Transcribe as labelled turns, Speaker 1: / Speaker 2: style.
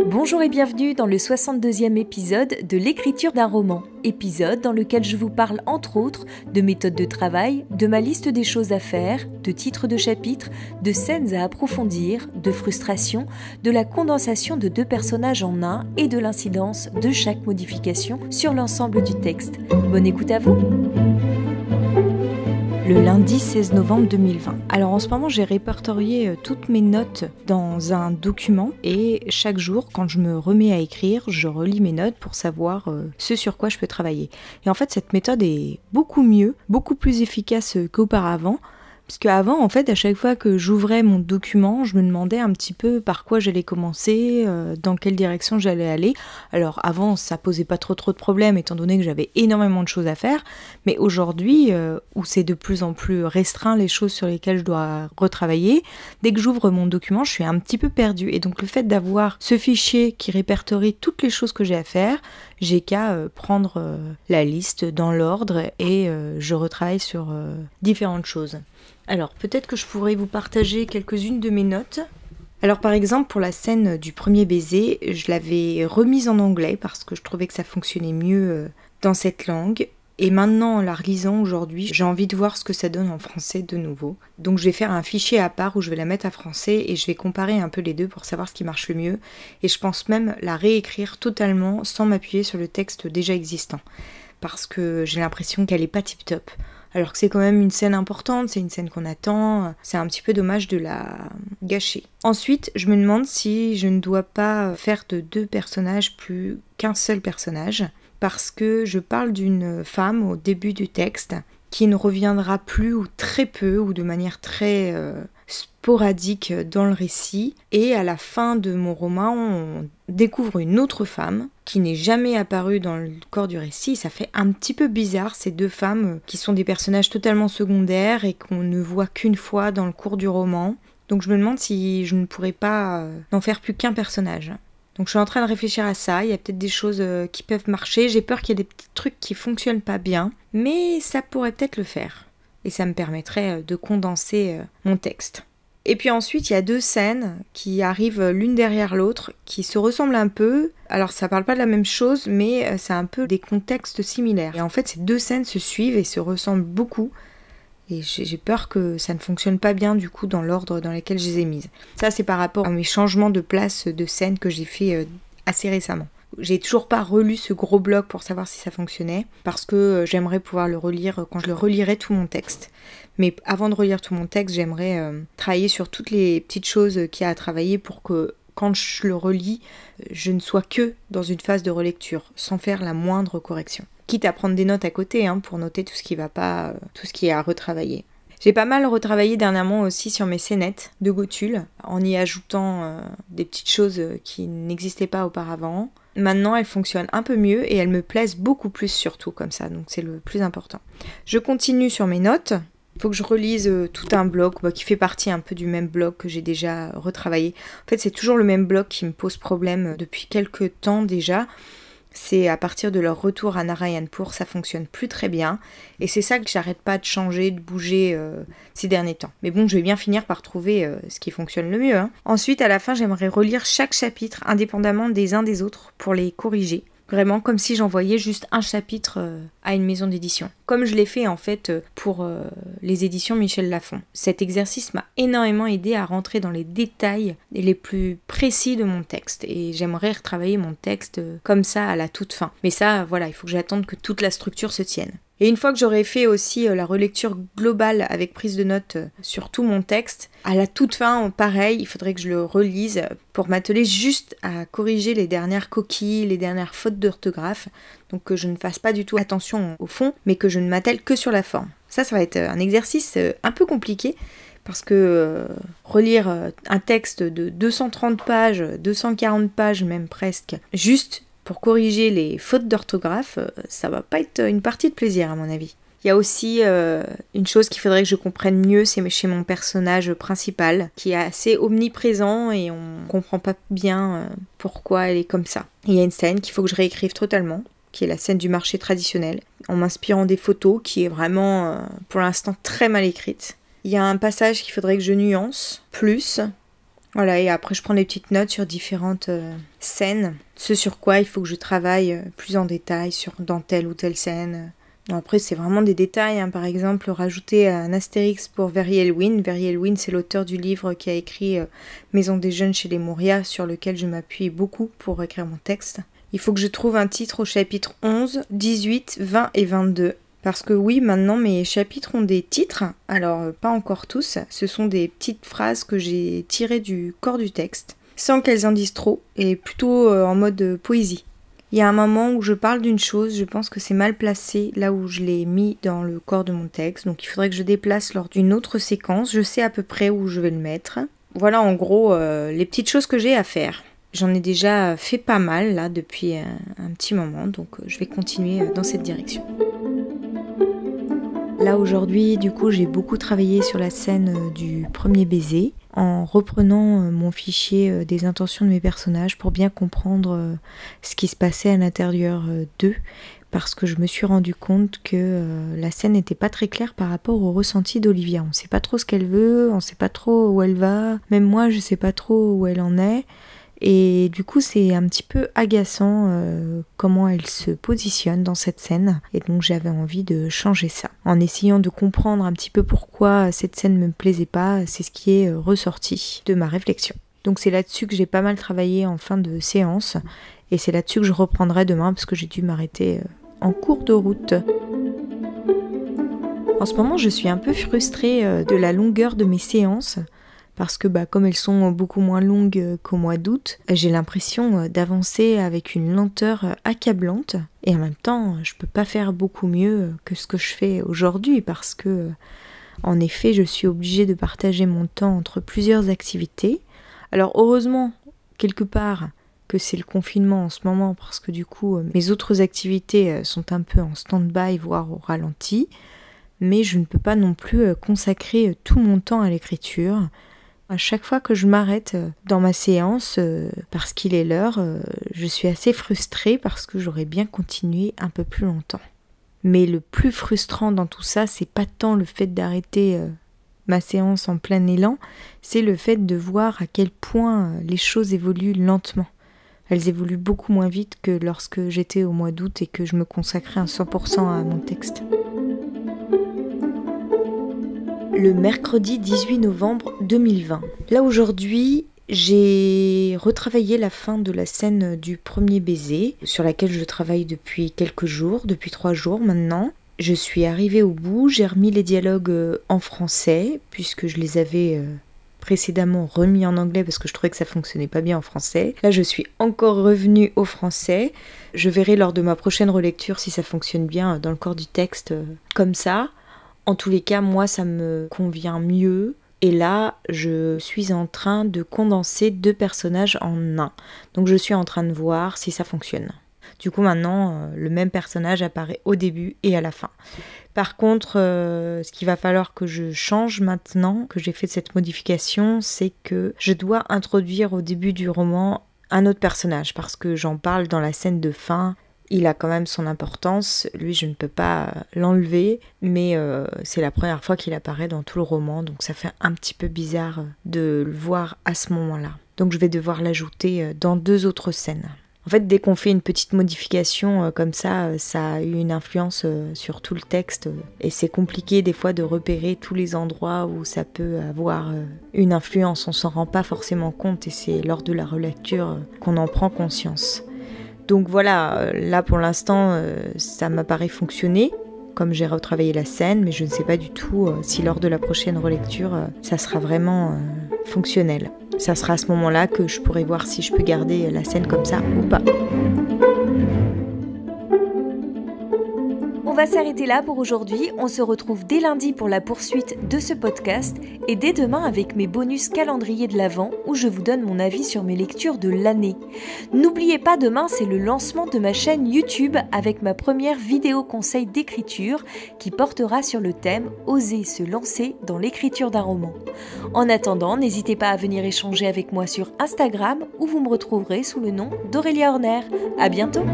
Speaker 1: Bonjour et bienvenue dans le 62e épisode de l'écriture d'un roman. Épisode dans lequel je vous parle entre autres de méthodes de travail, de ma liste des choses à faire, de titres de chapitres, de scènes à approfondir, de frustration, de la condensation de 2 personnages en un et de l'incidence de chaque modification sur l'ensemble du texte. Bonne écoute à vous! Le lundi 16 novembre 2020. Alors en ce moment j'ai répertorié toutes mes notes dans un document et chaque jour quand je me remets à écrire, je relis mes notes pour savoir ce sur quoi je peux travailler. Et en fait cette méthode est beaucoup mieux, beaucoup plus efficace qu'auparavant. Parce qu'avant, en fait, à chaque fois que j'ouvrais mon document, je me demandais un petit peu par quoi j'allais commencer, dans quelle direction j'allais aller. Alors avant, ça posait pas trop de problèmes, étant donné que j'avais énormément de choses à faire. Mais aujourd'hui, où c'est de plus en plus restreint les choses sur lesquelles je dois retravailler, dès que j'ouvre mon document, je suis un petit peu perdue. Et donc le fait d'avoir ce fichier qui répertorie toutes les choses que j'ai à faire, j'ai qu'à prendre la liste dans l'ordre et je retravaille sur différentes choses. Alors, peut-être que je pourrais vous partager quelques-unes de mes notes. Alors, par exemple, pour la scène du premier baiser, je l'avais remise en anglais parce que je trouvais que ça fonctionnait mieux dans cette langue. Et maintenant, en la relisant aujourd'hui, j'ai envie de voir ce que ça donne en français de nouveau. Donc, je vais faire un fichier à part où je vais la mettre à français et je vais comparer un peu les deux pour savoir ce qui marche le mieux. Et je pense même la réécrire totalement sans m'appuyer sur le texte déjà existant. Parce que j'ai l'impression qu'elle est pas tip-top. Alors que c'est quand même une scène importante, c'est une scène qu'on attend, c'est un petit peu dommage de la gâcher. Ensuite, je me demande si je ne dois pas faire de 2 personnages plus qu'un seul personnage, parce que je parle d'une femme au début du texte qui ne reviendra plus ou très peu ou de manière très sporadique dans le récit, et à la fin de mon roman, on découvre une autre femme qui n'est jamais apparue dans le corps du récit. Ça fait un petit peu bizarre, ces 2 femmes qui sont des personnages totalement secondaires et qu'on ne voit qu'une fois dans le cours du roman. Donc je me demande si je ne pourrais pas n'en faire plus qu'un personnage. Donc je suis en train de réfléchir à ça, il y a peut-être des choses qui peuvent marcher, j'ai peur qu'il y ait des petits trucs qui fonctionnent pas bien, mais ça pourrait peut-être le faire. Et ça me permettrait de condenser mon texte. Et puis ensuite, il y a 2 scènes qui arrivent l'une derrière l'autre, qui se ressemblent un peu. Alors ça parle pas de la même chose, mais c'est un peu des contextes similaires. Et en fait, ces 2 scènes se suivent et se ressemblent beaucoup. Et j'ai peur que ça ne fonctionne pas bien du coup dans l'ordre dans lequel je les ai mises. Ça, c'est par rapport à mes changements de place de scène que j'ai fait assez récemment. J'ai toujours pas relu ce gros bloc pour savoir si ça fonctionnait, parce que j'aimerais pouvoir le relire quand je le relirai tout mon texte. Mais avant de relire tout mon texte, j'aimerais travailler sur toutes les petites choses qu'il y a à travailler pour que quand je le relis, je ne sois que dans une phase de relecture, sans faire la moindre correction. Quitte à prendre des notes à côté pour noter tout ce qui va pas, tout ce qui est à retravailler. J'ai pas mal retravaillé dernièrement aussi sur mes scénettes de Gotulle, en y ajoutant des petites choses qui n'existaient pas auparavant. Maintenant, elles fonctionnent un peu mieux et elles me plaisent beaucoup plus surtout comme ça, donc c'est le plus important. Je continue sur mes notes. Il faut que je relise tout un bloc qui fait partie un peu du même bloc que j'ai déjà retravaillé. En fait, c'est toujours le même bloc qui me pose problème depuis quelques temps déjà. C'est à partir de leur retour à Narayanpur, ça fonctionne plus très bien. Et c'est ça que j'arrête pas de changer, de bouger ces derniers temps. Mais bon, je vais bien finir par trouver ce qui fonctionne le mieux. Ensuite, à la fin, j'aimerais relire chaque chapitre indépendamment des uns des autres pour les corriger. Vraiment comme si j'envoyais juste un chapitre à une maison d'édition. Comme je l'ai fait en fait pour les éditions Michel Lafon. Cet exercice m'a énormément aidé à rentrer dans les détails les plus précis de mon texte. Et j'aimerais retravailler mon texte comme ça à la toute fin. Mais ça, voilà, il faut que j'attende que toute la structure se tienne. Et une fois que j'aurai fait aussi la relecture globale avec prise de notes sur tout mon texte, à la toute fin, pareil, il faudrait que je le relise pour m'atteler juste à corriger les dernières coquilles, les dernières fautes d'orthographe. Donc que je ne fasse pas du tout attention au fond, mais que je ne m'attelle que sur la forme. Ça va être un exercice un peu compliqué, parce que relire un texte de 230 pages, 240 pages même presque, juste pour corriger les fautes d'orthographe, ça va pas être une partie de plaisir à mon avis. Il y a aussi une chose qu'il faudrait que je comprenne mieux, c'est chez mon personnage principal, qui est assez omniprésent et on comprend pas bien pourquoi elle est comme ça. Il y a une scène qu'il faut que je réécrive totalement, qui est la scène du marché traditionnel, en m'inspirant des photos, qui est vraiment, pour l'instant, très mal écrite. Il y a un passage qu'il faudrait que je nuance plus, Voilà, et après je prends des petites notes sur différentes scènes, ce sur quoi il faut que je travaille plus en détail dans telle ou telle scène. Bon, après c'est vraiment des détails, hein. Par exemple rajouter un astérix pour Very Elwyn. Very Elwyn, c'est l'auteur du livre qui a écrit Maison des jeunes chez les Moria, sur lequel je m'appuie beaucoup pour écrire mon texte. Il faut que je trouve un titre au chapitre 11, 18, 20 et 22. Parce que oui, maintenant mes chapitres ont des titres, alors pas encore tous, ce sont des petites phrases que j'ai tirées du corps du texte, sans qu'elles en disent trop, et plutôt en mode poésie. Il y a un moment où je parle d'une chose, je pense que c'est mal placé là où je l'ai mis dans le corps de mon texte, donc il faudrait que je déplace lors d'une autre séquence, je sais à peu près où je vais le mettre. Voilà en gros les petites choses que j'ai à faire. J'en ai déjà fait pas mal là depuis un petit moment, donc je vais continuer dans cette direction. Là aujourd'hui, du coup, j'ai beaucoup travaillé sur la scène du premier baiser, en reprenant mon fichier des intentions de mes personnages pour bien comprendre ce qui se passait à l'intérieur d'eux, parce que je me suis rendu compte que la scène n'était pas très claire par rapport au ressenti d'Olivia. On ne sait pas trop ce qu'elle veut, on ne sait pas trop où elle va, même moi je ne sais pas trop où elle en est. Et du coup, c'est un petit peu agaçant comment elle se positionne dans cette scène. Et donc, j'avais envie de changer ça. En essayant de comprendre un petit peu pourquoi cette scène ne me plaisait pas, c'est ce qui est ressorti de ma réflexion. Donc, c'est là-dessus que j'ai pas mal travaillé en fin de séance. Et c'est là-dessus que je reprendrai demain parce que j'ai dû m'arrêter en cours de route. En ce moment, je suis un peu frustrée de la longueur de mes séances. Parce que comme elles sont beaucoup moins longues qu'au mois d'août, j'ai l'impression d'avancer avec une lenteur accablante. Et en même temps, je peux pas faire beaucoup mieux que ce que je fais aujourd'hui parce que, en effet, je suis obligée de partager mon temps entre plusieurs activités. Alors heureusement, quelque part, que c'est le confinement en ce moment parce que du coup, mes autres activités sont un peu en stand-by, voire au ralenti. Mais je ne peux pas non plus consacrer tout mon temps à l'écriture. À chaque fois que je m'arrête dans ma séance, parce qu'il est l'heure, je suis assez frustrée parce que j'aurais bien continué un peu plus longtemps. Mais le plus frustrant dans tout ça, c'est pas tant le fait d'arrêter ma séance en plein élan, c'est le fait de voir à quel point les choses évoluent lentement. Elles évoluent beaucoup moins vite que lorsque j'étais au mois d'août et que je me consacrais à 100% à mon texte. Le mercredi 18 novembre 2020. Là aujourd'hui, j'ai retravaillé la fin de la scène du premier baiser, sur laquelle je travaille depuis quelques jours, depuis 3 jours maintenant. Je suis arrivée au bout, j'ai remis les dialogues en français, puisque je les avais précédemment remis en anglais parce que je trouvais que ça fonctionnait pas bien en français. Là, je suis encore revenue au français. Je verrai lors de ma prochaine relecture si ça fonctionne bien dans le corps du texte comme ça. En tous les cas, moi, ça me convient mieux. Et là, je suis en train de condenser 2 personnages en un. Donc, je suis en train de voir si ça fonctionne. Du coup, maintenant, le même personnage apparaît au début et à la fin. Par contre, ce qu'il va falloir que je change maintenant, que j'ai fait cette modification, c'est que je dois introduire au début du roman un autre personnage. Parce que j'en parle dans la scène de fin. Il a quand même son importance, lui je ne peux pas l'enlever, mais c'est la première fois qu'il apparaît dans tout le roman, donc ça fait un petit peu bizarre de le voir à ce moment-là. Donc je vais devoir l'ajouter dans 2 autres scènes. En fait, dès qu'on fait une petite modification comme ça, ça a eu une influence sur tout le texte, et c'est compliqué des fois de repérer tous les endroits où ça peut avoir une influence, on s'en rend pas forcément compte, et c'est lors de la relecture qu'on en prend conscience. Donc voilà, là pour l'instant, ça m'apparaît fonctionner, comme j'ai retravaillé la scène, mais je ne sais pas du tout si lors de la prochaine relecture, ça sera vraiment fonctionnel. Ça sera à ce moment-là que je pourrai voir si je peux garder la scène comme ça ou pas.
Speaker 2: On va s'arrêter là pour aujourd'hui, on se retrouve dès lundi pour la poursuite de ce podcast et dès demain avec mes bonus calendrier de l'Avent où je vous donne mon avis sur mes lectures de l'année. N'oubliez pas, demain c'est le lancement de ma chaîne YouTube avec ma première vidéo conseil d'écriture qui portera sur le thème « Oser se lancer dans l'écriture d'un roman ». En attendant, n'hésitez pas à venir échanger avec moi sur Instagram où vous me retrouverez sous le nom d'Aurélia Horner. À bientôt!